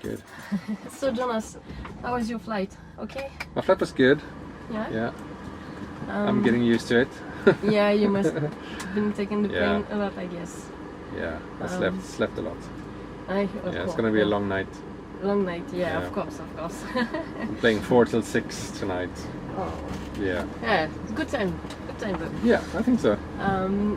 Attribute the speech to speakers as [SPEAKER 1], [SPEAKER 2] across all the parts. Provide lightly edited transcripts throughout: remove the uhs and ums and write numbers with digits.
[SPEAKER 1] good.
[SPEAKER 2] So Jonas, how was your flight? Okay?
[SPEAKER 1] My flight was good.
[SPEAKER 2] Yeah?
[SPEAKER 1] Yeah. I'm getting used to it.
[SPEAKER 2] Yeah, you must have been taking the
[SPEAKER 1] Yeah.
[SPEAKER 2] plane a lot, I guess.
[SPEAKER 1] Yeah, I slept a lot.
[SPEAKER 2] Of
[SPEAKER 1] Yeah,
[SPEAKER 2] course,
[SPEAKER 1] it's gonna be a long night.
[SPEAKER 2] Long night, yeah,
[SPEAKER 1] Yeah.
[SPEAKER 2] of course.
[SPEAKER 1] I'm playing 4 till 6 tonight.
[SPEAKER 2] Oh.
[SPEAKER 1] Yeah.
[SPEAKER 2] Yeah, good time though.
[SPEAKER 1] Yeah, I think so.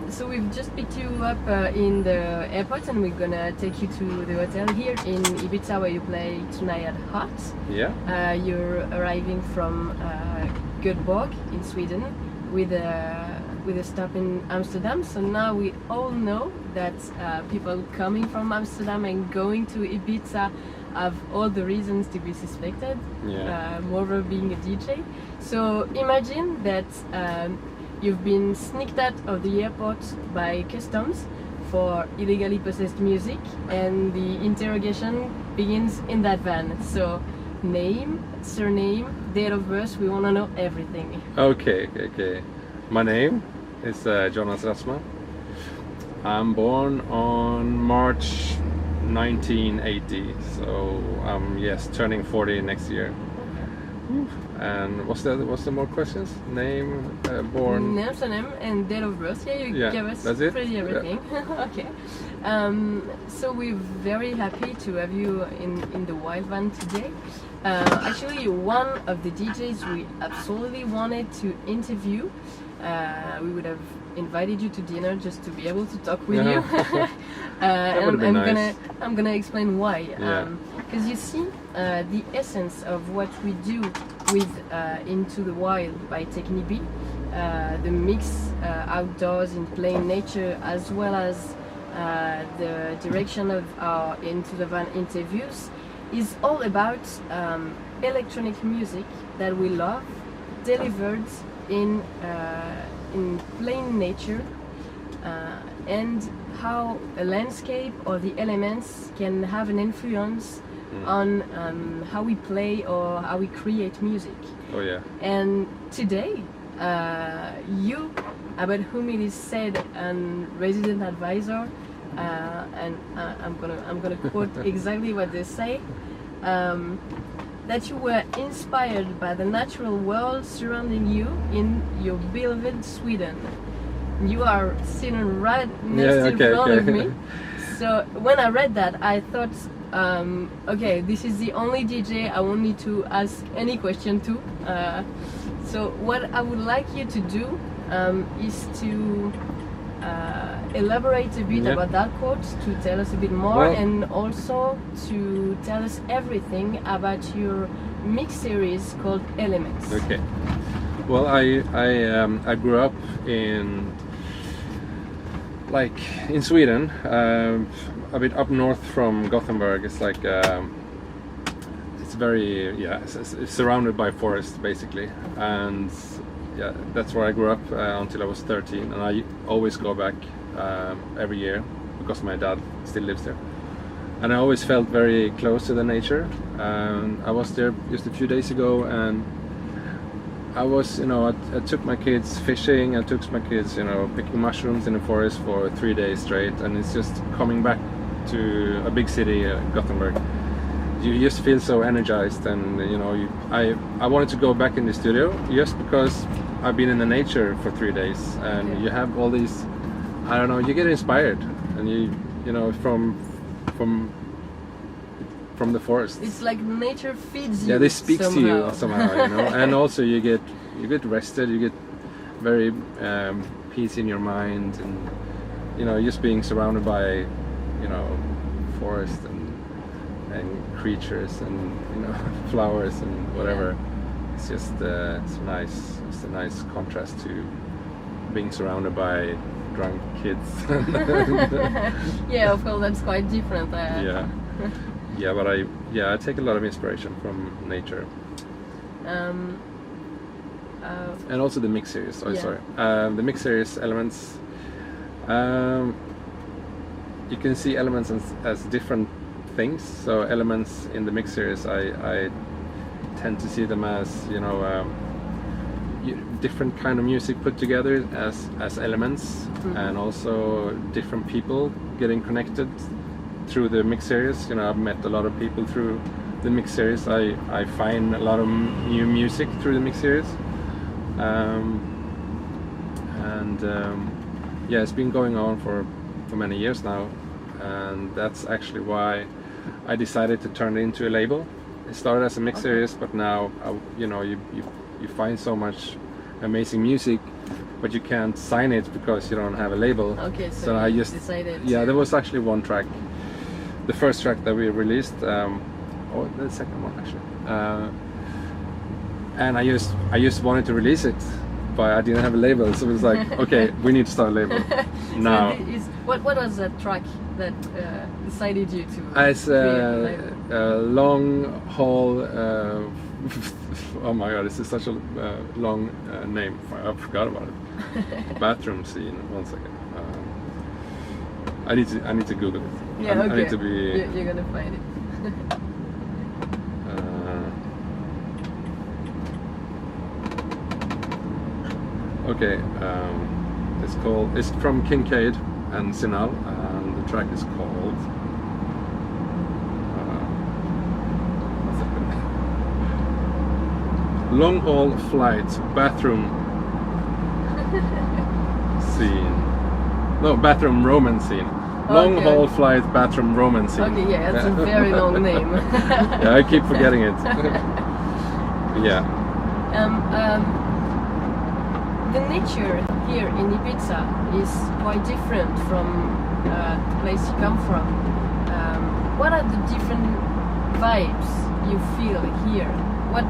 [SPEAKER 2] So we've just picked you up in the airport and we're gonna take you to the hotel here in Ibiza where you play tonight at Hot.
[SPEAKER 1] Yeah.
[SPEAKER 2] You're arriving from Göteborg in Sweden with a stop in Amsterdam. So now we all know that people coming from Amsterdam and going to Ibiza have all the reasons to be suspected.
[SPEAKER 1] Yeah.
[SPEAKER 2] Moreover being a DJ. So imagine that you've been sneaked out of the airport by customs for illegally possessed music, and the interrogation begins in that van. So name, surname, date of birth, we want to know everything.
[SPEAKER 1] Okay. My name is Jonas Rathsman. I'm born on March 1980, so I'm turning 40 next year. And what's the more questions? Name, born.
[SPEAKER 2] Name, surname, and date of birth. Yeah, you gave us
[SPEAKER 1] that's it?
[SPEAKER 2] pretty everything. Yeah. Okay. So we're very happy to have you in the wild van today. Actually, you're one of the DJs we absolutely wanted to interview. We would have invited you to dinner just to be able to talk with you.
[SPEAKER 1] That would have been nice.
[SPEAKER 2] I'm gonna explain why.
[SPEAKER 1] Yeah.
[SPEAKER 2] Because you see, the essence of what we do with Into the Wild by Teckni-B, the mix outdoors in plain nature, as well as the direction of our Into the Van interviews, is all about electronic music that we love, delivered in plain nature, and how a landscape or the elements can have an influence on how we play or how we create music.
[SPEAKER 1] Oh yeah.
[SPEAKER 2] And today, you, about whom it is said, and resident advisor, and I'm gonna quote exactly what they say, that you were inspired by the natural world surrounding you in your beloved Sweden. You are sitting right next to in front of me. So when I read that, I thought, okay, this is the only DJ I won't need to ask any question to. So what I would like you to do is to elaborate a bit about that quote, to tell us a bit more, and also to tell us everything about your mix series called Elements.
[SPEAKER 1] Okay. Well, I grew up in Sweden, a bit up north from Gothenburg. It's like it's very it's surrounded by forest basically, and yeah, that's where I grew up until I was 13, and I always go back every year because my dad still lives there, and I always felt very close to the nature. I was there just a few days ago, and I was, I took my kids fishing, I took my kids, picking mushrooms in the forest for 3 days straight, and it's just coming back to a big city, Gothenburg. You just feel so energized, and I wanted to go back in the studio just because I've been in the nature for 3 days, and you have all these, I don't know, you get inspired, and from the forest.
[SPEAKER 2] It's like nature feeds you.
[SPEAKER 1] Yeah, they speak
[SPEAKER 2] somehow.
[SPEAKER 1] to you somehow, and also you get rested, you get very peace in your mind, and just being surrounded by forest and creatures and flowers and whatever. It's just it's nice. It's a nice contrast to being surrounded by drunk kids.
[SPEAKER 2] Yeah, of course, that's quite different.
[SPEAKER 1] Yeah, but I take a lot of inspiration from nature. And also the mix series. Oh, sorry. The mix series Elements. You can see Elements as different things. So Elements in the mix series, I tend to see them as different kind of music put together as elements, and also different people getting connected through the mix series. You know, I've met a lot of people through the mix series. I find a lot of new music through the mix series. Yeah, it's been going on for many years now, and that's actually why I decided to turn it into a label. It started as a mix series, but now you know, you find so much amazing music, but you can't sign it because you don't have a label.
[SPEAKER 2] Okay,
[SPEAKER 1] so I just
[SPEAKER 2] decided.
[SPEAKER 1] Yeah, there was actually one track, the first track that we released, or the second one actually, and I just wanted to release it, but I didn't have a label, so it was like, okay, we need to start a label now.
[SPEAKER 2] What was that track that decided you to?
[SPEAKER 1] It's a long haul. Oh my god, this is such a long name. I forgot about it. Bathroom scene. One second. I need to Google it.
[SPEAKER 2] Yeah, okay.
[SPEAKER 1] I need to be.
[SPEAKER 2] You're gonna find it.
[SPEAKER 1] Okay. It's from Kincaid and Sinal, and the track is called. Long haul flight bathroom scene. No, bathroom romance scene. Long haul flight bathroom romance scene.
[SPEAKER 2] Okay, yeah, that's a very long name.
[SPEAKER 1] Yeah, I keep forgetting it. Yeah.
[SPEAKER 2] The nature here in Ibiza is quite different from the place you come from. What are the different vibes you feel here? What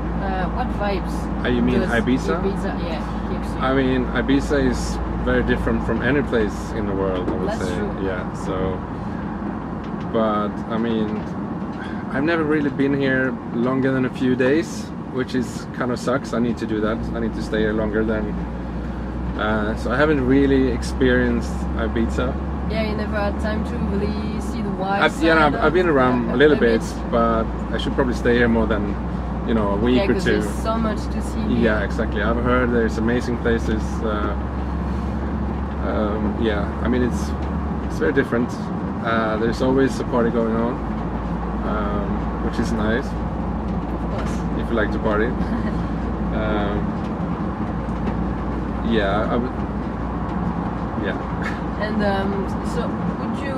[SPEAKER 2] vibes?
[SPEAKER 1] You mean Ibiza?
[SPEAKER 2] Ibiza, yeah, gives you.
[SPEAKER 1] I mean, Ibiza is very different from any place in the world, I would
[SPEAKER 2] That's
[SPEAKER 1] say.
[SPEAKER 2] true.
[SPEAKER 1] Yeah. So, but I mean, I've never really been here longer than a few days, which is kind of sucks. I need to do that. I need to stay here longer than. So I haven't really experienced Ibiza.
[SPEAKER 2] Yeah, you never had time to really see the wild
[SPEAKER 1] I've been around a little bit, but I should probably stay here more than, you know, a week or two.
[SPEAKER 2] There's so much to see here.
[SPEAKER 1] Yeah, exactly. I've heard there's amazing places. Yeah, I mean it's very different. There's always a party going on, which is nice.
[SPEAKER 2] Of course.
[SPEAKER 1] If you like to party. Yeah, I would. Yeah.
[SPEAKER 2] And so would you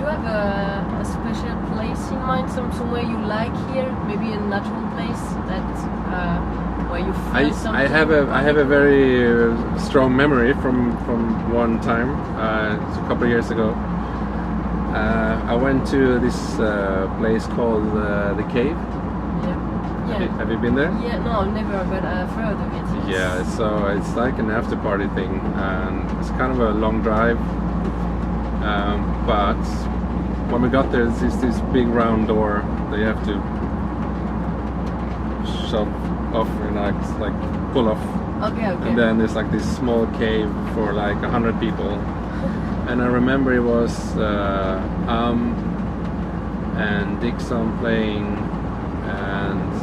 [SPEAKER 2] have a special place in mind, somewhere you like here, maybe a natural place that where you feel something?
[SPEAKER 1] I have a very strong memory from one time. It's a couple of years ago. I went to this place called the Cave.
[SPEAKER 2] Yeah.
[SPEAKER 1] Have you been there?
[SPEAKER 2] Yeah, no, never, but I've heard of it.
[SPEAKER 1] Yeah, so it's like an after party thing, and it's kind of a long drive. But when we got there, there's this big round door that you have to shove off and like pull off.
[SPEAKER 2] Okay.
[SPEAKER 1] And then there's like this small cave for like 100 people. And I remember it was and Dixon playing, and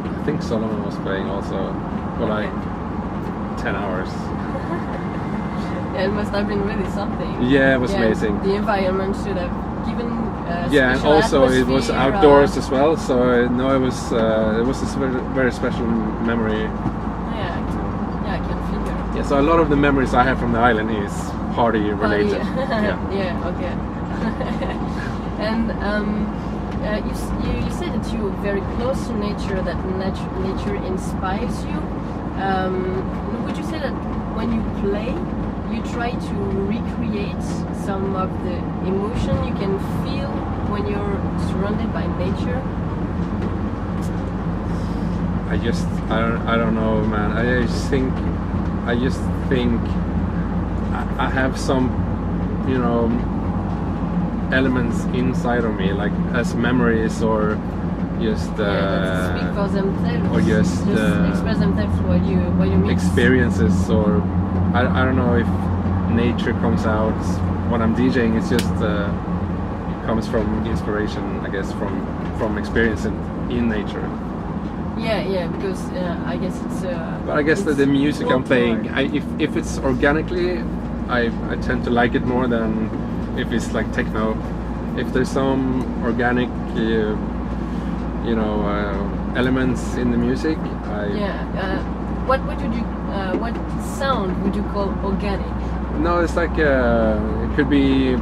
[SPEAKER 1] I think Solomon was playing also for like 10 hours.
[SPEAKER 2] Yeah, it must have been really something.
[SPEAKER 1] Yeah, it was amazing.
[SPEAKER 2] The environment should have given
[SPEAKER 1] yeah, and also it was outdoors as well, so no, it was a very, very special memory.
[SPEAKER 2] Yeah, I can figure.
[SPEAKER 1] Yeah, so a lot of the memories I have from the island is party related.
[SPEAKER 2] Yeah, okay. And you said that you're very close to nature, that nature inspires you. Would you say that when you play, you try to recreate some of the emotion you can feel when you're surrounded by nature?
[SPEAKER 1] I don't know, man. I just think I have some, you know, elements inside of me, like as memories or just
[SPEAKER 2] speak for themselves,
[SPEAKER 1] or just
[SPEAKER 2] express themselves what you mean.
[SPEAKER 1] Experiences, or I don't know if nature comes out when I'm DJing. It's just comes from inspiration, I guess, from experiencing in nature.
[SPEAKER 2] Yeah, because I guess it's.
[SPEAKER 1] But I guess that the music I'm playing, if it's organically, I tend to like it more than if it's like techno. If there's some organic, elements in the music,
[SPEAKER 2] what sound would you call organic?
[SPEAKER 1] No, it's like it could be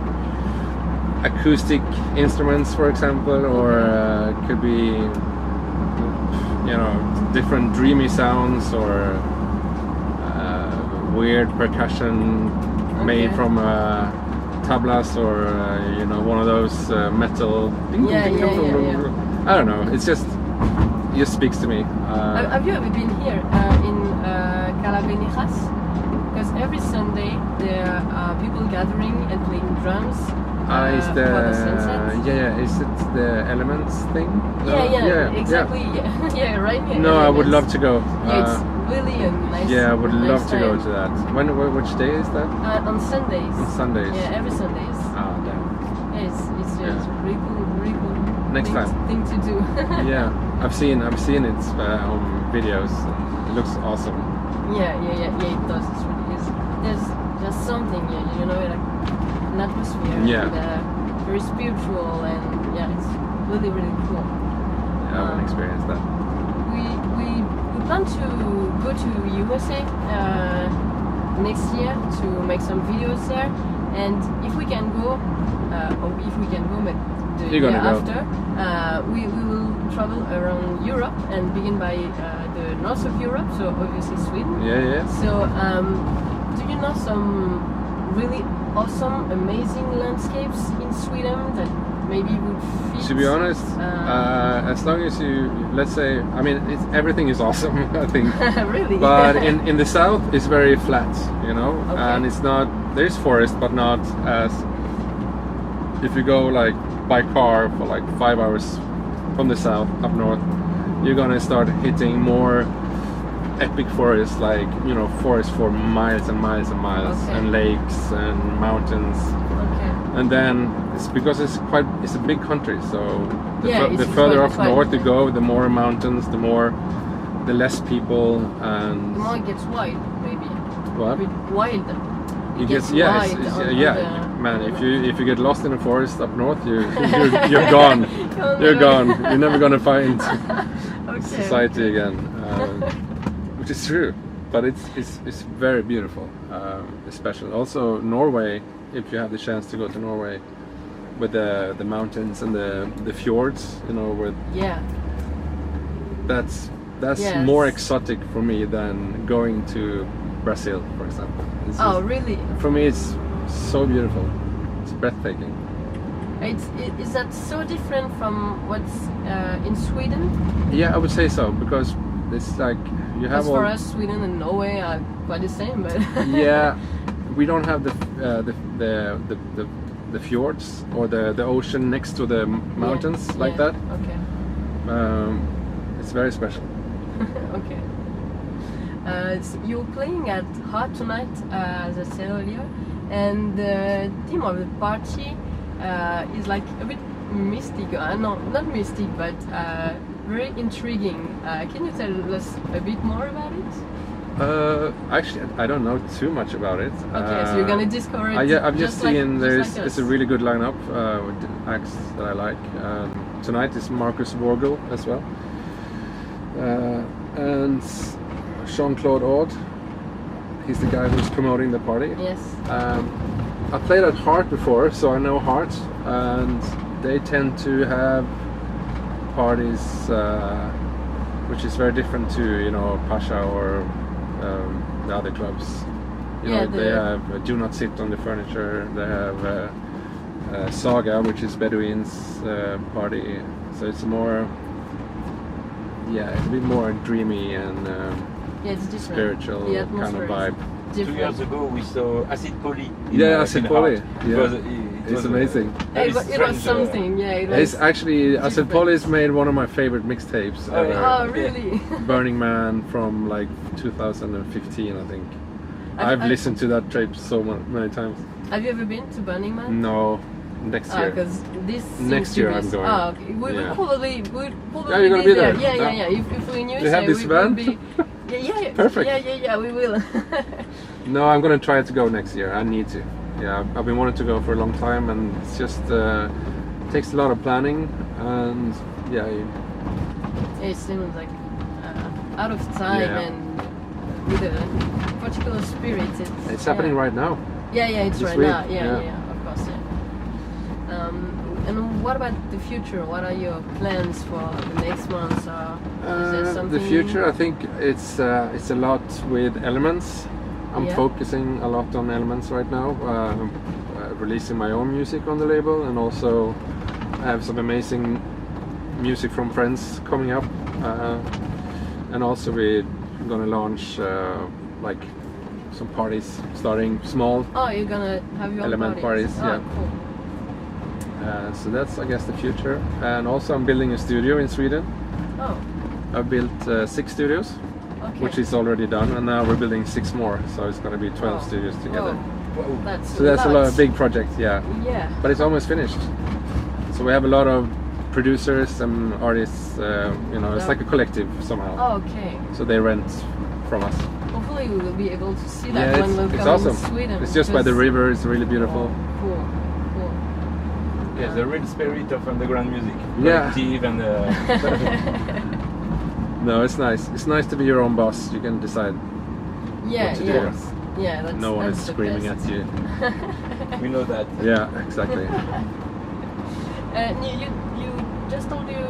[SPEAKER 1] acoustic instruments, for example, or it could be different dreamy sounds or weird percussion made from tablas or one of those metal. I don't know. It just speaks to me.
[SPEAKER 2] Have you ever been here in Calabenijas? Because every Sunday there are people gathering and playing drums.
[SPEAKER 1] Is
[SPEAKER 2] for the sunset.
[SPEAKER 1] Is it the Elements thing?
[SPEAKER 2] Exactly. Yeah, right. Yeah,
[SPEAKER 1] no, I would love to go.
[SPEAKER 2] It's really a nice.
[SPEAKER 1] Yeah, I would love to go
[SPEAKER 2] time.
[SPEAKER 1] to that. Which day is that?
[SPEAKER 2] On Sundays.
[SPEAKER 1] On Sundays.
[SPEAKER 2] Yeah, every Sundays.
[SPEAKER 1] Oh, damn.
[SPEAKER 2] Yeah, it's just really cool.
[SPEAKER 1] Next
[SPEAKER 2] thing to do.
[SPEAKER 1] Yeah, I've seen it on videos. It looks awesome.
[SPEAKER 2] Yeah, it does. It's really is. There's something, like an atmosphere.
[SPEAKER 1] Yeah.
[SPEAKER 2] And, very spiritual, and it's really cool.
[SPEAKER 1] Yeah, I want to experience that.
[SPEAKER 2] We plan to go to USA next year to make some videos there, and if we can go, but the year after, we will travel around Europe and begin by the north of Europe, so obviously Sweden.
[SPEAKER 1] Yeah.
[SPEAKER 2] So, do you know some really awesome, amazing landscapes in Sweden that maybe would fit?
[SPEAKER 1] To be honest, as long as let's say, everything is awesome, I think.
[SPEAKER 2] Really?
[SPEAKER 1] But in the south, it's very flat,
[SPEAKER 2] Okay.
[SPEAKER 1] and it's not. There's forest, but not as. If you go like by car for like 5 hours from the south up north, you're gonna start hitting more epic forests, like forests for miles and miles and miles,
[SPEAKER 2] Okay.
[SPEAKER 1] and lakes and mountains.
[SPEAKER 2] Okay.
[SPEAKER 1] And then it's because it's a big country, so the
[SPEAKER 2] it's
[SPEAKER 1] further
[SPEAKER 2] quite-
[SPEAKER 1] up north you go, the more mountains, the less people, and
[SPEAKER 2] The more it gets wild, maybe.
[SPEAKER 1] what?
[SPEAKER 2] A bit wild.
[SPEAKER 1] It
[SPEAKER 2] gets
[SPEAKER 1] gets
[SPEAKER 2] wide on the-
[SPEAKER 1] man. If you get lost in the forest up north, you're gone. You're gone. You're never gonna find society again, which is true. But it's very beautiful, especially also Norway. If you have the chance to go to Norway, with the mountains and the fjords, with that's
[SPEAKER 2] Yes.
[SPEAKER 1] more exotic for me than going to Brazil, for example.
[SPEAKER 2] Really?
[SPEAKER 1] For me, it's so beautiful. It's breathtaking.
[SPEAKER 2] Is that so different from what's in Sweden?
[SPEAKER 1] Yeah, I would say so, because it's like you have
[SPEAKER 2] As for us, Sweden and Norway are quite the same, but
[SPEAKER 1] yeah, we don't have the fjords or the ocean next to the mountains like that.
[SPEAKER 2] Okay.
[SPEAKER 1] It's very special.
[SPEAKER 2] Okay. So you're playing at Heart tonight, as I said earlier, and the theme of the party is like a bit mystic. No, not mystic, but very intriguing. Can you tell us a bit more about it?
[SPEAKER 1] Actually, I don't know too much about it.
[SPEAKER 2] Okay, so you're gonna discover it.
[SPEAKER 1] I've just seen
[SPEAKER 2] like
[SPEAKER 1] it's a really good lineup with acts that I like. Tonight is Marcus Vogel as well, and Jean-Claude Aud. He's the guy who's promoting the party.
[SPEAKER 2] Yes.
[SPEAKER 1] I played at Heart before, so I know Heart, and they tend to have parties which is very different to Pasha or the other clubs. They have Do Not Sit on the Furniture. They have Saga, which is Bedouins party. So it's more, it's a bit more dreamy and
[SPEAKER 2] it's different.
[SPEAKER 1] spiritual
[SPEAKER 2] The
[SPEAKER 1] kind of vibe.
[SPEAKER 3] 2 years ago we saw Acid Poly.
[SPEAKER 1] Acid Poly. Yeah.
[SPEAKER 3] It
[SPEAKER 1] It's
[SPEAKER 3] was
[SPEAKER 1] amazing.
[SPEAKER 2] It was something. It was.
[SPEAKER 1] It's actually Acid Poly's made one of my favorite mixtapes ever.
[SPEAKER 2] Oh, really?
[SPEAKER 1] Burning Man from like 2015, I think. I've listened to that tape so many times.
[SPEAKER 2] Have you ever been to Burning Man?
[SPEAKER 1] No, next year.
[SPEAKER 2] Because this
[SPEAKER 1] Next year I'm going.
[SPEAKER 2] Okay. We
[SPEAKER 1] Yeah.
[SPEAKER 2] will probably
[SPEAKER 1] you're gonna be there.
[SPEAKER 2] Yeah. If we knew,
[SPEAKER 1] You have this
[SPEAKER 2] we would
[SPEAKER 1] band?
[SPEAKER 2] be. Yeah.
[SPEAKER 1] Perfect.
[SPEAKER 2] Yeah. We will.
[SPEAKER 1] No, I'm gonna try to go next year. I need to. yeah, I've been wanting to go for a long time, and it's just takes a lot of planning, and yeah.
[SPEAKER 2] It seems like out of time
[SPEAKER 1] Yeah.
[SPEAKER 2] and with a particular spirit.
[SPEAKER 1] It's happening right now.
[SPEAKER 2] Yeah, it's
[SPEAKER 1] this
[SPEAKER 2] right
[SPEAKER 1] week,
[SPEAKER 2] now.
[SPEAKER 1] yeah.
[SPEAKER 2] Yeah, of course. Yeah. And what about the future? What are your plans for the next months? Is there something?
[SPEAKER 1] The future, I think it's a lot with Elements. I'm
[SPEAKER 2] Yeah.
[SPEAKER 1] focusing a lot on Elements right now, releasing my own music on the label, and also I have some amazing music from friends coming up, and also we're gonna launch like some parties, starting small.
[SPEAKER 2] Oh, you're gonna have your own
[SPEAKER 1] Element parties,
[SPEAKER 2] Oh,
[SPEAKER 1] yeah.
[SPEAKER 2] cool.
[SPEAKER 1] So that's, I guess, the future. And also I'm building a studio in Sweden.
[SPEAKER 2] Oh,
[SPEAKER 1] I've built 6 studios,
[SPEAKER 2] okay.
[SPEAKER 1] which is already done, and now we're building 6 more, so it's going to be 12
[SPEAKER 2] Oh.
[SPEAKER 1] studios together.
[SPEAKER 2] Oh, that's
[SPEAKER 1] So that's a
[SPEAKER 2] lot.
[SPEAKER 1] big project, yeah.
[SPEAKER 2] Yeah.
[SPEAKER 1] But it's almost finished. So we have a lot of producers and artists, you know, it's
[SPEAKER 2] Yeah.
[SPEAKER 1] like a collective somehow.
[SPEAKER 2] Oh, okay.
[SPEAKER 1] So they rent from us.
[SPEAKER 2] Hopefully we will be able to see that
[SPEAKER 1] Yeah,
[SPEAKER 2] when we'll
[SPEAKER 1] it's
[SPEAKER 2] come
[SPEAKER 1] awesome.
[SPEAKER 2] in Sweden.
[SPEAKER 1] It's just by the
[SPEAKER 2] because-
[SPEAKER 1] river, it's really beautiful.
[SPEAKER 2] Oh, cool.
[SPEAKER 3] Yeah, the real spirit of underground music.
[SPEAKER 1] Yeah.
[SPEAKER 3] Collective and
[SPEAKER 1] No, it's nice. It's nice to be your own boss. You can decide
[SPEAKER 2] Yeah,
[SPEAKER 1] what to
[SPEAKER 2] yeah.
[SPEAKER 1] do.
[SPEAKER 2] Yeah, that's
[SPEAKER 1] No one
[SPEAKER 2] that's
[SPEAKER 1] is
[SPEAKER 2] the
[SPEAKER 1] screaming
[SPEAKER 2] best.
[SPEAKER 1] at you.
[SPEAKER 3] we know that.
[SPEAKER 1] Yeah, exactly.
[SPEAKER 2] You just told you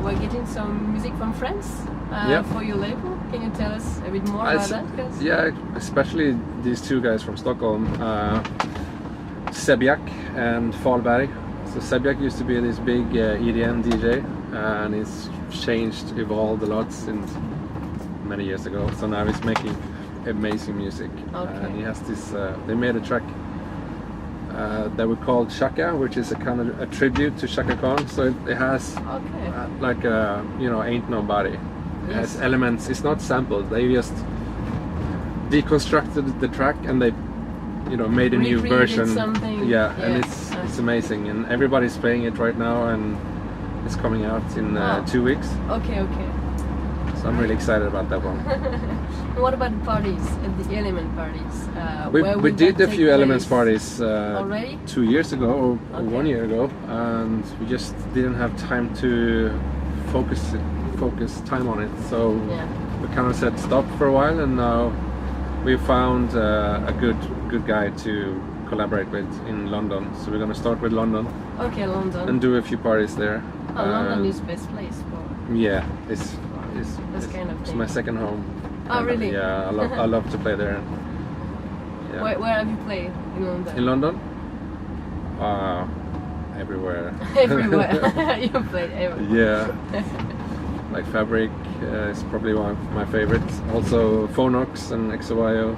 [SPEAKER 2] we're getting some music from France
[SPEAKER 1] Yeah.
[SPEAKER 2] for your label. Can you tell us a bit more about that? 'Cause-
[SPEAKER 1] Yeah, especially these 2 guys from Stockholm, Sebiak and Falberg. So Sebiak used to be this big EDM DJ, and he's changed, evolved a lot since many years ago. So now he's making amazing music,
[SPEAKER 2] Okay.
[SPEAKER 1] and he has this. They made a track that we called Shaka, which is a kind of a tribute to Shaka Khan. So it has
[SPEAKER 2] Okay.
[SPEAKER 1] like you know, Ain't Nobody. It has
[SPEAKER 2] Yes.
[SPEAKER 1] elements. It's not sampled. They just deconstructed the track, and they, you know, made a new
[SPEAKER 2] Recreated
[SPEAKER 1] version.
[SPEAKER 2] something.
[SPEAKER 1] Yeah,
[SPEAKER 2] Yeah.
[SPEAKER 1] and it's amazing, and everybody's playing it right now, and it's coming out in
[SPEAKER 2] Wow.
[SPEAKER 1] 2 weeks.
[SPEAKER 2] Okay.
[SPEAKER 1] So I'm really excited about that one.
[SPEAKER 2] What about parties? The Element parties?
[SPEAKER 1] We
[SPEAKER 2] where will
[SPEAKER 1] did
[SPEAKER 2] that
[SPEAKER 1] a
[SPEAKER 2] take
[SPEAKER 1] few Elements
[SPEAKER 2] place?
[SPEAKER 1] parties
[SPEAKER 2] Already?
[SPEAKER 1] 2 years ago, or
[SPEAKER 2] Okay.
[SPEAKER 1] 1 year ago, and we just didn't have time to focus time on it. So
[SPEAKER 2] Yeah.
[SPEAKER 1] we kind of said stop for a while, and now we found a good guy to collaborate with in London. So we're gonna start with London
[SPEAKER 2] Okay, London.
[SPEAKER 1] and do a few parties there.
[SPEAKER 2] London is best place for.
[SPEAKER 1] Yeah, it's
[SPEAKER 2] kind of
[SPEAKER 1] it's
[SPEAKER 2] thing.
[SPEAKER 1] my second home.
[SPEAKER 2] Oh,
[SPEAKER 1] kind of.
[SPEAKER 2] really?
[SPEAKER 1] Yeah, I love to play there. Yeah.
[SPEAKER 2] Where have you played in London?
[SPEAKER 1] In London? Everywhere.
[SPEAKER 2] Everywhere. You played everywhere.
[SPEAKER 1] Yeah. Like Fabric is probably one of my favorites. Also Phonox and XOYO,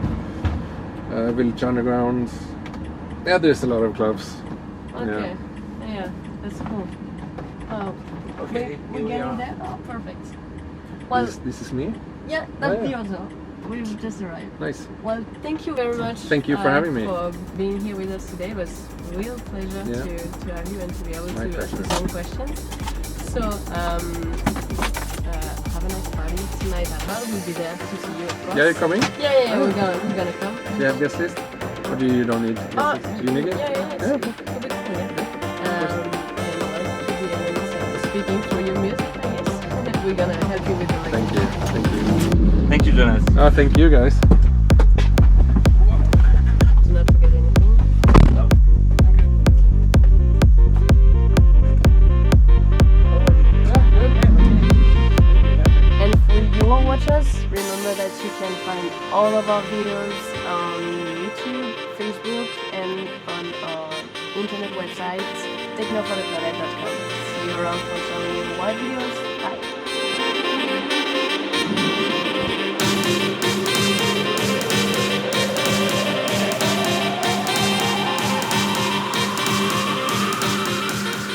[SPEAKER 1] Village Underground. Yeah, there's a lot of clubs.
[SPEAKER 2] Okay. Yeah, that's cool. Oh,
[SPEAKER 3] Okay,
[SPEAKER 2] we're
[SPEAKER 3] here we
[SPEAKER 2] getting
[SPEAKER 3] are.
[SPEAKER 2] there? Oh, perfect. Well,
[SPEAKER 1] This is me?
[SPEAKER 2] yeah, that's
[SPEAKER 1] Oh, yeah.
[SPEAKER 2] the other. We've just arrived.
[SPEAKER 1] Nice.
[SPEAKER 2] Well, thank you very much.
[SPEAKER 1] Thank you for having me.
[SPEAKER 2] For being here with us today. It was a real pleasure
[SPEAKER 1] Yeah.
[SPEAKER 2] to have you and to be able
[SPEAKER 1] My
[SPEAKER 2] to ask
[SPEAKER 1] pleasure.
[SPEAKER 2] you some questions. So, have a nice party tonight at Hal. We'll be there to see you, of course.
[SPEAKER 1] Yeah, you're coming?
[SPEAKER 2] Yeah, we're gonna come.
[SPEAKER 1] Do you have guest list? Or do you don't need guest
[SPEAKER 2] Oh,
[SPEAKER 1] list? Do you need it?
[SPEAKER 2] Yeah,
[SPEAKER 1] Yeah.
[SPEAKER 2] it's a bit cool, yeah. And I'll be speaking through your music, I guess. We're gonna help you with the
[SPEAKER 1] Thank you. Thank you.
[SPEAKER 3] Thank you, Jonas.
[SPEAKER 1] Oh, thank you guys.
[SPEAKER 2] Do not forget anything. And for your watchers, remember that you can find all of our videos on YouTube, Facebook, and on our internet website, technofortheplanet.com. See you around for some more videos. Bye.